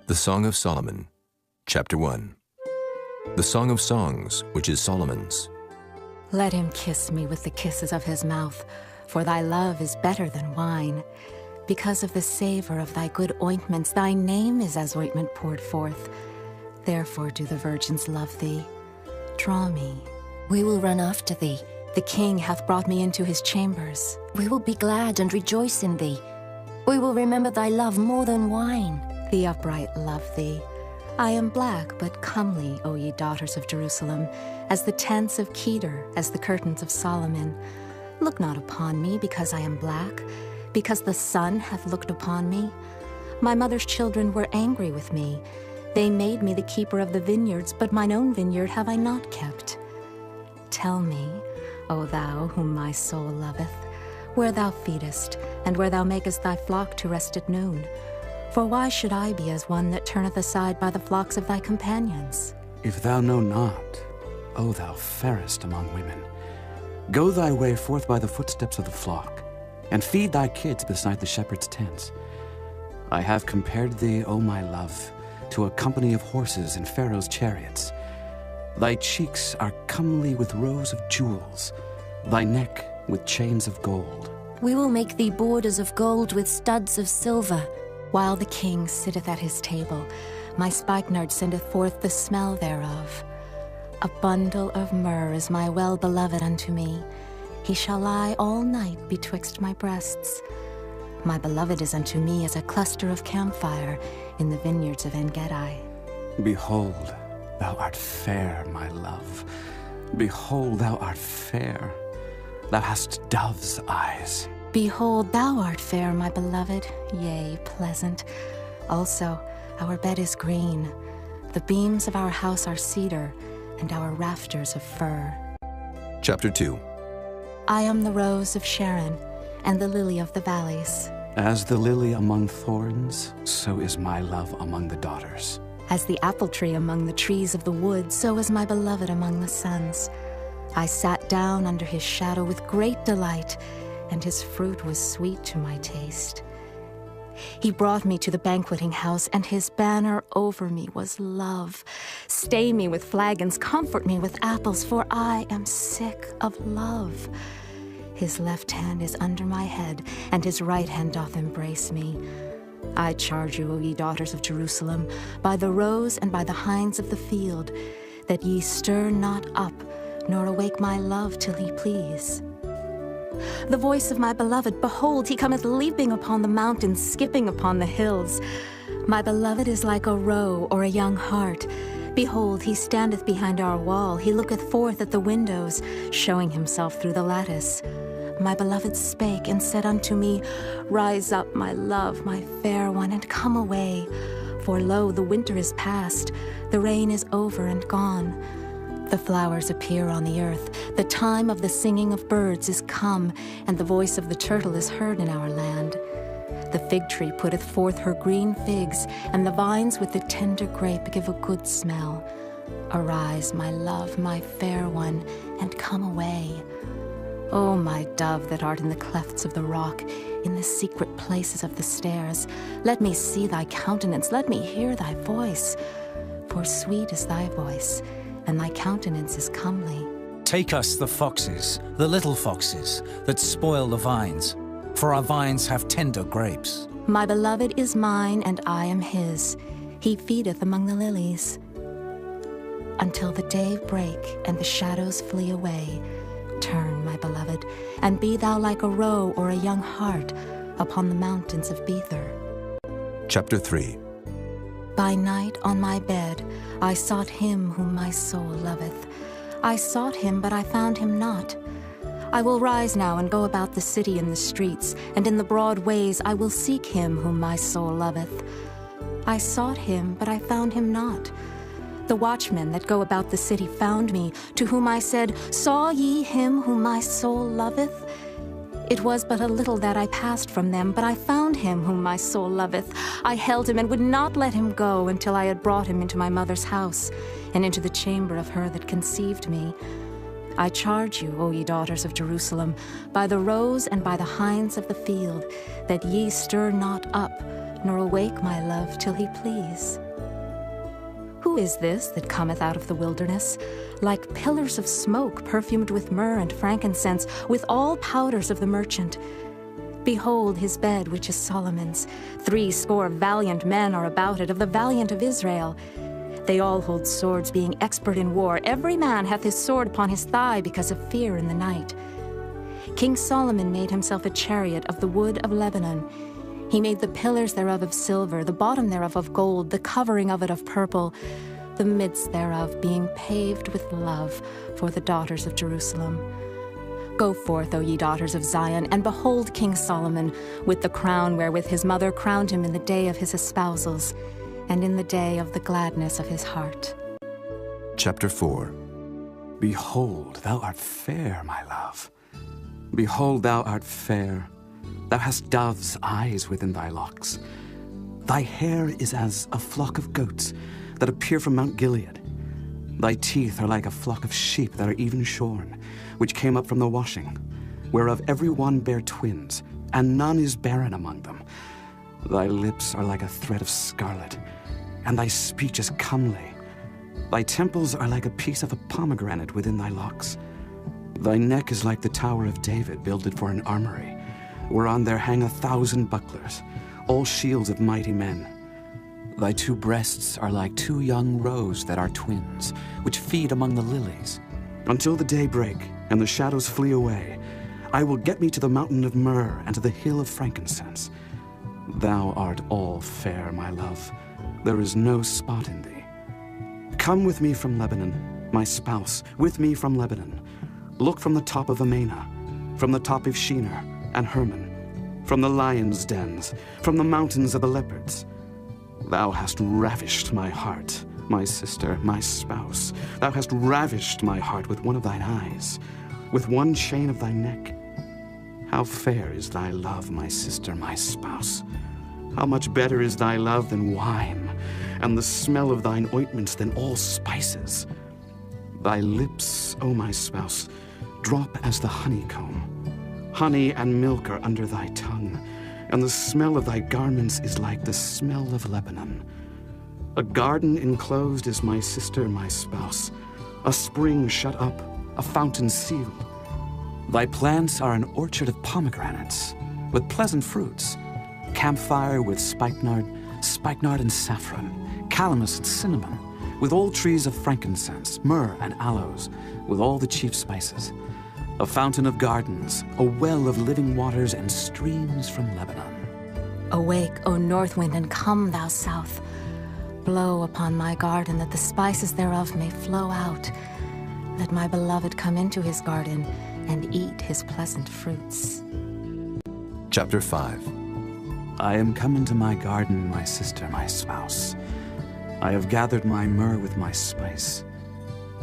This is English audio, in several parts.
The Song of Solomon, Chapter 1. The Song of Songs, which is Solomon's. Let him kiss me with the kisses of his mouth, for thy love is better than wine. Because of the savor of thy good ointments, thy name is as ointment poured forth. Therefore do the virgins love thee. Draw me. We will run after thee. The king hath brought me into his chambers. We will be glad and rejoice in thee. We will remember thy love more than wine. The upright love thee. I am black, but comely, O ye daughters of Jerusalem, as the tents of Kedar, as the curtains of Solomon. Look not upon me because I am black, because the sun hath looked upon me. My mother's children were angry with me. They made me the keeper of the vineyards, but mine own vineyard have I not kept. Tell me, O thou whom my soul loveth, where thou feedest, and where thou makest thy flock to rest at noon. For why should I be as one that turneth aside by the flocks of thy companions? If thou know not, O thou fairest among women, go thy way forth by the footsteps of the flock, and feed thy kids beside the shepherd's tents. I have compared thee, O my love, to a company of horses in Pharaoh's chariots. Thy cheeks are comely with rows of jewels, thy neck with chains of gold. We will make thee borders of gold with studs of silver. While the king sitteth at his table, my spikenard sendeth forth the smell thereof. A bundle of myrrh is my well-beloved unto me. He shall lie all night betwixt my breasts. My beloved is unto me as a cluster of camphire in the vineyards of En-gedi. Behold, thou art fair, my love. Behold, thou art fair. Thou hast dove's eyes. Behold, thou art fair, my beloved, yea, pleasant. Also, our bed is green. The beams of our house are cedar, and our rafters of fir. Chapter 2. I am the rose of Sharon, and the lily of the valleys. As the lily among thorns, so is my love among the daughters. As the apple tree among the trees of the wood, so is my beloved among the sons. I sat down under his shadow with great delight, and his fruit was sweet to my taste. He brought me to the banqueting house, and his banner over me was love. Stay me with flagons, comfort me with apples, for I am sick of love. His left hand is under my head, and his right hand doth embrace me. I charge you, O ye daughters of Jerusalem, by the roes and by the hinds of the field, that ye stir not up, nor awake my love till he please. The voice of my beloved, behold, he cometh leaping upon the mountains, skipping upon the hills. My beloved is like a roe or a young hart. Behold, he standeth behind our wall, he looketh forth at the windows, showing himself through the lattice. My beloved spake and said unto me, Rise up, my love, my fair one, and come away. For lo, the winter is past, the rain is over and gone. The flowers appear on the earth, the time of the singing of birds is come, and the voice of the turtle is heard in our land. The fig tree putteth forth her green figs, and the vines with the tender grape give a good smell. Arise, my love, my fair one, and come away. O my dove that art in the clefts of the rock, in the secret places of the stairs, let me see thy countenance, let me hear thy voice. For sweet is thy voice, and thy countenance is comely. Take us the foxes, the little foxes, that spoil the vines, for our vines have tender grapes. My beloved is mine, and I am his. He feedeth among the lilies. Until the day break, and the shadows flee away, turn, my beloved, and be thou like a roe or a young hart upon the mountains of Bether. Chapter 3. By night on my bed I sought him whom my soul loveth. I sought him, but I found him not. I will rise now and go about the city in the streets, and in the broad ways I will seek him whom my soul loveth. I sought him, but I found him not. The watchmen that go about the city found me, to whom I said, Saw ye him whom my soul loveth? It was but a little that I passed from them, but I found him whom my soul loveth. I held him and would not let him go until I had brought him into my mother's house, and into the chamber of her that conceived me. I charge you, O ye daughters of Jerusalem, by the roes and by the hinds of the field, that ye stir not up, nor awake my love till he please. Who is this that cometh out of the wilderness, like pillars of smoke perfumed with myrrh and frankincense, with all powders of the merchant? Behold his bed, which is Solomon's. 80 valiant men are about it, of the valiant of Israel. They all hold swords, being expert in war. Every man hath his sword upon his thigh, because of fear in the night. King Solomon made himself a chariot of the wood of Lebanon. He made the pillars thereof of silver, the bottom thereof of gold, the covering of it of purple, the midst thereof being paved with love for the daughters of Jerusalem. Go forth, O ye daughters of Zion, and behold King Solomon, with the crown wherewith his mother crowned him in the day of his espousals, and in the day of the gladness of his heart. Chapter 4. Behold, thou art fair, my love. Behold, thou art fair. Thou hast dove's eyes within thy locks. Thy hair is as a flock of goats that appear from Mount Gilead. Thy teeth are like a flock of sheep that are even shorn, which came up from the washing, whereof every one bare twins, and none is barren among them. Thy lips are like a thread of scarlet, and thy speech is comely. Thy temples are like a piece of a pomegranate within thy locks. Thy neck is like the tower of David, builded for an armory, whereon there hang 1,000 bucklers, all shields of mighty men. Thy 2 breasts are like 2 young roes that are twins, which feed among the lilies. Until the day break, and the shadows flee away, I will get me to the mountain of myrrh, and to the hill of frankincense. Thou art all fair, my love. There is no spot in thee. Come with me from Lebanon, my spouse, with me from Lebanon. Look from the top of Amana, from the top of Shinar and Hermon, from the lions' dens, from the mountains of the leopards. Thou hast ravished my heart, my sister, my spouse. Thou hast ravished my heart with one of thine eyes, with one chain of thy neck. How fair is thy love, my sister, my spouse. How much better is thy love than wine, and the smell of thine ointments than all spices. Thy lips, O my spouse, drop as the honeycomb. Honey and milk are under thy tongue, and the smell of thy garments is like the smell of Lebanon. A garden enclosed is my sister, my spouse, a spring shut up, a fountain sealed. Thy plants are an orchard of pomegranates, with pleasant fruits, camphire with spikenard and saffron, calamus and cinnamon, with all trees of frankincense, myrrh and aloes, with all the chief spices. A fountain of gardens, a well of living waters, and streams from Lebanon. Awake, O north wind, and come, thou south. Blow upon my garden, that the spices thereof may flow out. Let my beloved come into his garden, and eat his pleasant fruits. Chapter 5. I am come into my garden, my sister, my spouse. I have gathered my myrrh with my spice.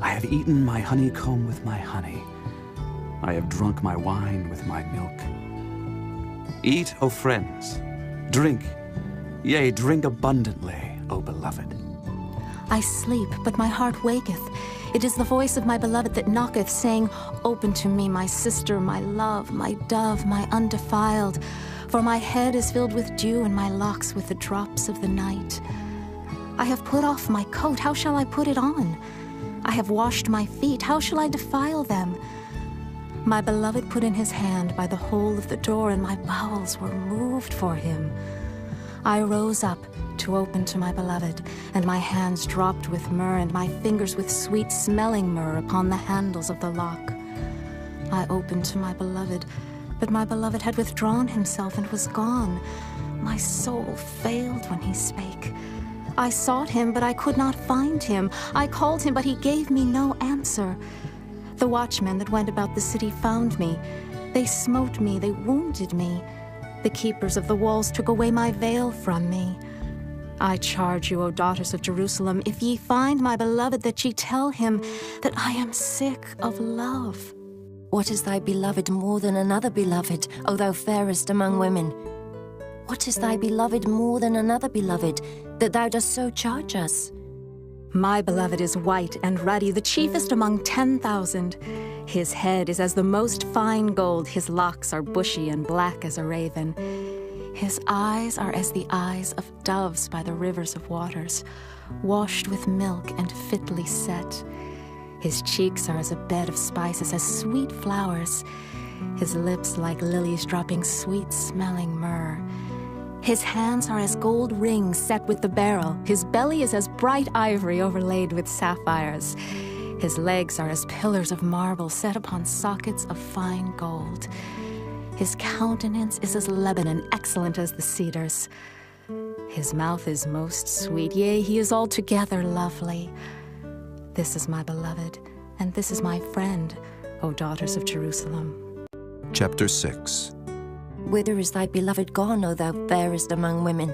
I have eaten my honeycomb with my honey. I have drunk my wine with my milk. Eat, O friends, drink, yea, drink abundantly, O beloved. I sleep, but my heart waketh. It is the voice of my beloved that knocketh, saying, Open to me, my sister, my love, my dove, my undefiled. For my head is filled with dew, and my locks with the drops of the night. I have put off my coat, how shall I put it on? I have washed my feet, how shall I defile them? My beloved put in his hand by the hole of the door, and my bowels were moved for him. I rose up to open to my beloved, and my hands dropped with myrrh, and my fingers with sweet-smelling myrrh upon the handles of the lock. I opened to my beloved, but my beloved had withdrawn himself and was gone. My soul failed when he spake. I sought him, but I could not find him. I called him, but he gave me no answer. The watchmen that went about the city found me. They smote me, they wounded me. The keepers of the walls took away my veil from me. I charge you, O daughters of Jerusalem, if ye find my beloved, that ye tell him that I am sick of love. What is thy beloved more than another beloved, O thou fairest among women? What is thy beloved more than another beloved, that thou dost so charge us? My beloved is white and ruddy, the chiefest among 10,000. His head is as the most fine gold, his locks are bushy and black as a raven. His eyes are as the eyes of doves by the rivers of waters, washed with milk and fitly set. His cheeks are as a bed of spices, as sweet flowers. His lips like lilies dropping sweet-smelling myrrh. His hands are as gold rings set with the beryl. His belly is as bright ivory overlaid with sapphires. His legs are as pillars of marble set upon sockets of fine gold. His countenance is as Lebanon, excellent as the cedars. His mouth is most sweet, yea, he is altogether lovely. This is my beloved, and this is my friend, O daughters of Jerusalem. Chapter 6. Whither is thy beloved gone, O thou fairest among women?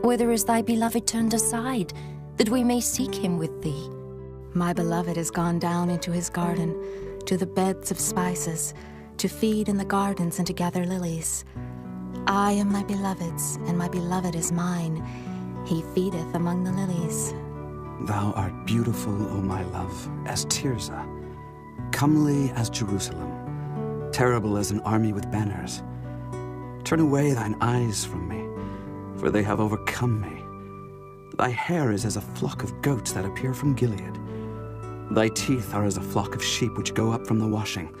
Whither is thy beloved turned aside, that we may seek him with thee? My beloved is gone down into his garden, to the beds of spices, to feed in the gardens and to gather lilies. I am my beloved's, and my beloved is mine. He feedeth among the lilies. Thou art beautiful, O my love, as Tirzah, comely as Jerusalem, terrible as an army with banners. Turn away thine eyes from me, for they have overcome me. Thy hair is as a flock of goats that appear from Gilead. Thy teeth are as a flock of sheep which go up from the washing,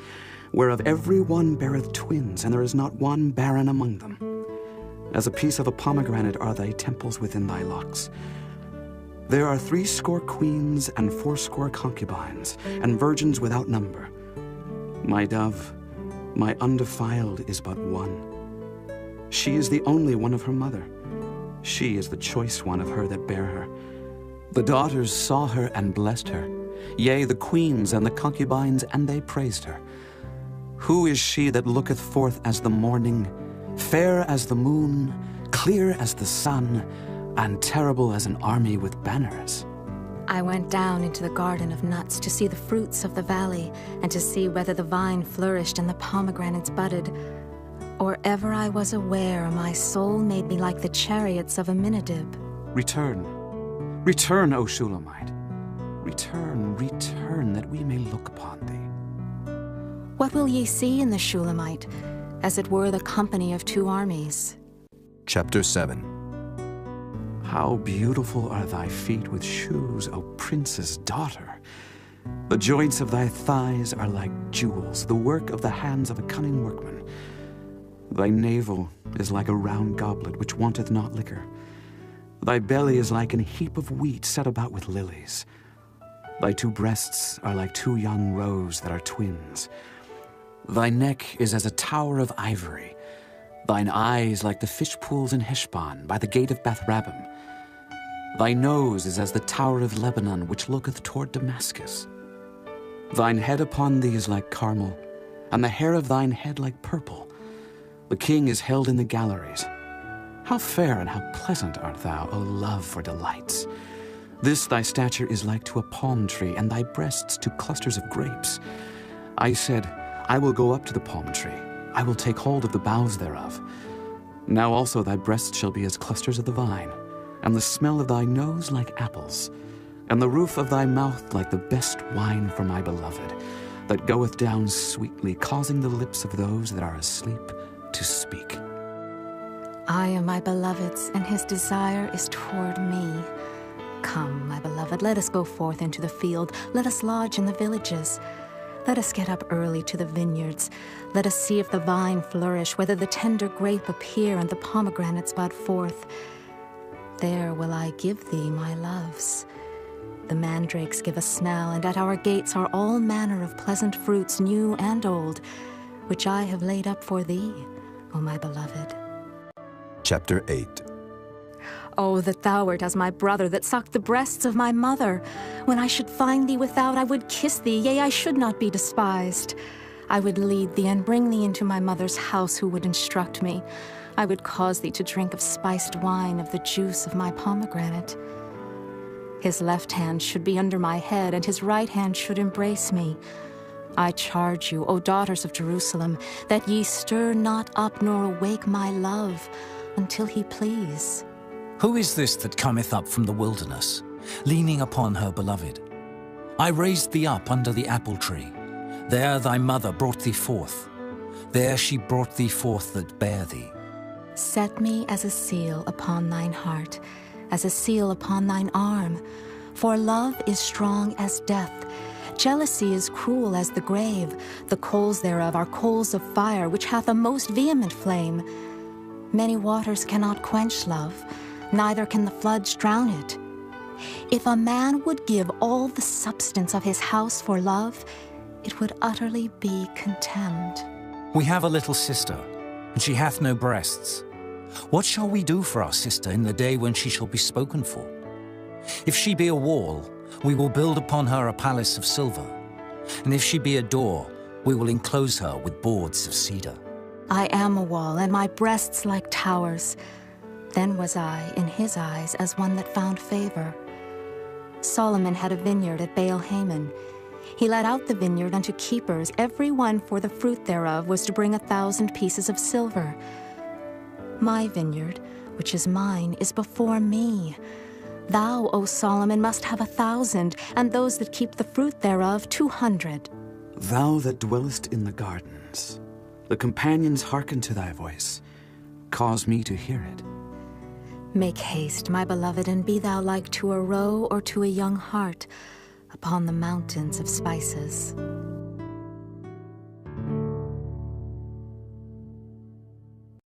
whereof every one beareth twins, and there is not one barren among them. As a piece of a pomegranate are thy temples within thy locks. There are 80 queens and 80 concubines, and virgins without number. My dove, my undefiled, is but one. She is the only one of her mother. She is the choice one of her that bare her. The daughters saw her and blessed her. Yea, the queens and the concubines, and they praised her. Who is she that looketh forth as the morning, fair as the moon, clear as the sun, and terrible as an army with banners? I went down into the garden of nuts to see the fruits of the valley, and to see whether the vine flourished and the pomegranates budded. Or ever I was aware, my soul made me like the chariots of Aminadab. Return, return, O Shulamite. Return, return, that we may look upon thee. What will ye see in the Shulamite, as it were the company of 2 armies? Chapter 7. How beautiful are thy feet with shoes, O prince's daughter! The joints of thy thighs are like jewels, the work of the hands of a cunning workman. Thy navel is like a round goblet which wanteth not liquor. Thy belly is like an heap of wheat set about with lilies. Thy 2 breasts are like 2 young roes that are twins. Thy neck is as a tower of ivory. Thine eyes like the fish pools in Heshbon, by the gate of Bath-rabbim. Thy nose is as the tower of Lebanon, which looketh toward Damascus. Thine head upon thee is like Carmel, and the hair of thine head like purple. The king is held in the galleries. How fair and how pleasant art thou, O love for delights! This thy stature is like to a palm tree, and thy breasts to clusters of grapes. I said, I will go up to the palm tree. I will take hold of the boughs thereof. Now also thy breasts shall be as clusters of the vine, and the smell of thy nose like apples, and the roof of thy mouth like the best wine for my beloved, that goeth down sweetly, causing the lips of those that are asleep to speak. I am my beloved's, and his desire is toward me. Come, my beloved, let us go forth into the field. Let us lodge in the villages. Let us get up early to the vineyards. Let us see if the vine flourish, whether the tender grape appear and the pomegranates bud forth. There will I give thee my loves. The mandrakes give a smell, and at our gates are all manner of pleasant fruits, new and old, which I have laid up for thee, O my beloved. Chapter 8. Oh, that thou wert as my brother, that sucked the breasts of my mother. When I should find thee without, I would kiss thee, yea, I should not be despised. I would lead thee and bring thee into my mother's house, who would instruct me. I would cause thee to drink of spiced wine, of the juice of my pomegranate. His left hand should be under my head, and his right hand should embrace me. I charge you, O daughters of Jerusalem, that ye stir not up nor awake my love, until he please. Who is this that cometh up from the wilderness, leaning upon her beloved? I raised thee up under the apple tree. There thy mother brought thee forth. There she brought thee forth that bare thee. Set me as a seal upon thine heart, as a seal upon thine arm. For love is strong as death. Jealousy is cruel as the grave. The coals thereof are coals of fire, which hath a most vehement flame. Many waters cannot quench love, neither can the floods drown it. If a man would give all the substance of his house for love, it would utterly be contemned. We have a little sister, and she hath no breasts. What shall we do for our sister in the day when she shall be spoken for? If she be a wall, we will build upon her a palace of silver. And if she be a door, we will enclose her with boards of cedar. I am a wall, and my breasts like towers. Then was I, in his eyes, as one that found favor. Solomon had a vineyard at Baal-Hamon. He let out the vineyard unto keepers. Every one for the fruit thereof was to bring 1,000 pieces of silver. My vineyard, which is mine, is before me. Thou, O Solomon, must have 1,000, and those that keep the fruit thereof 200. Thou that dwellest in the gardens, the companions hearken to thy voice. Cause me to hear it. Make haste, my beloved, and be thou like to a roe or to a young hart upon the mountains of spices.